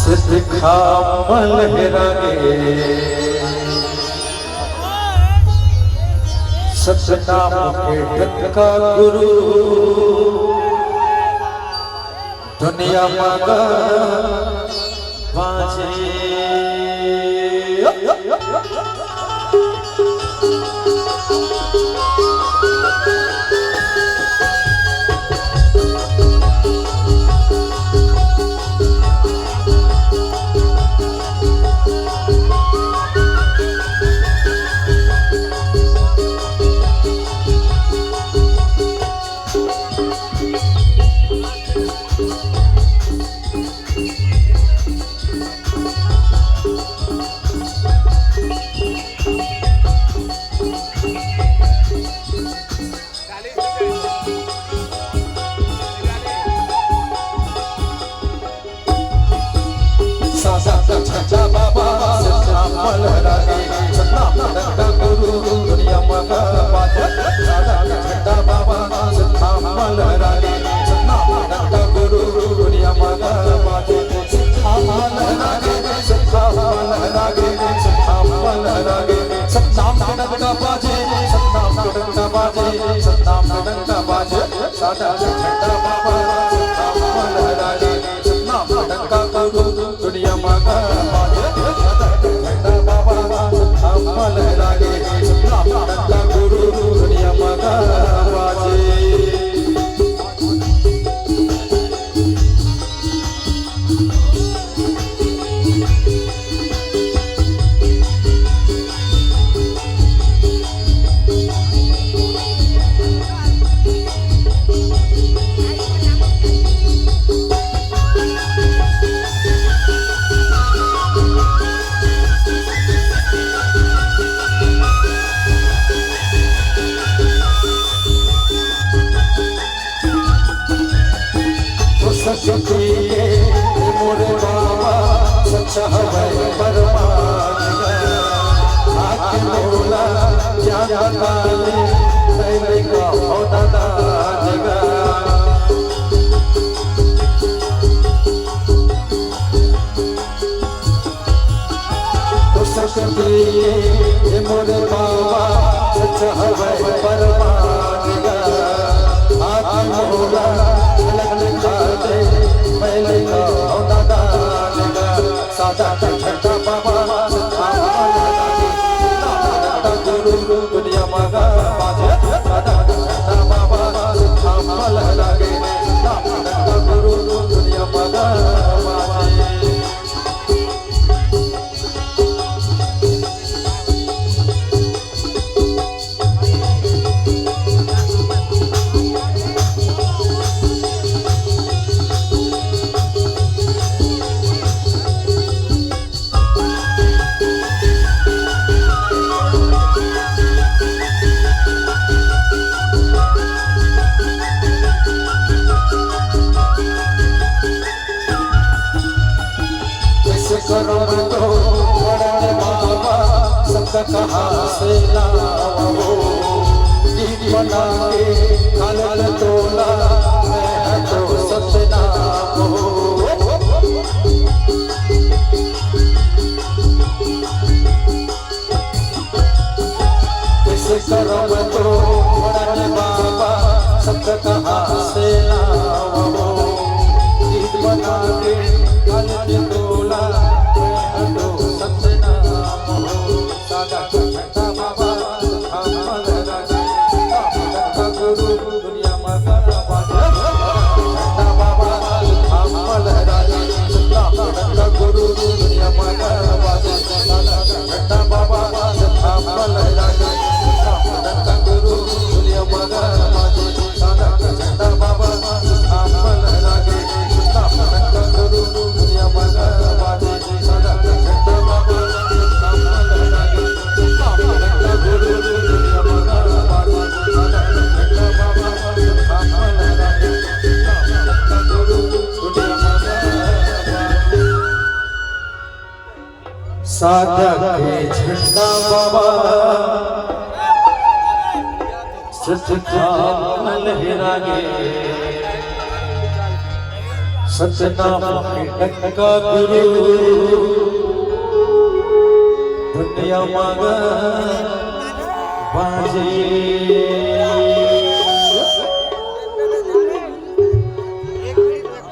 सिद्धा लहरागे सतनाम के टक्का गुरु दुनिया मांगा बाजे मोरे बाबा सच्चा है परमात्मा आके बोला क्या बताए तेरे का होता जगा तो सकती मोरे बाबा सच्चा है परमात्मा आके बोला पहले दादा सादा छठा बाबा गुरु दुनिया मांगा बाजे दादा छठा बाबा लगे गुरु दुनिया मांगा बाजे कहाँ से लाओ गीत बना के खाल तोला मैं तो सतनाम हो इस करम तो बड़े बाबा सब कहाँ से लाओ गीत बना के खाल तोला मैं तो सतनाम हो छठा बाबा गुरु दुनिया मांगा छठा बाबा गुरु दुनिया मांगा छठा बाबा गुरु दुनिया मांगा छठा बाबा गुरु दुनिया मांगा साधक के झंडा बाबा सच लहरागे सतनाम डंका गुरु दुनिया मागा बाजे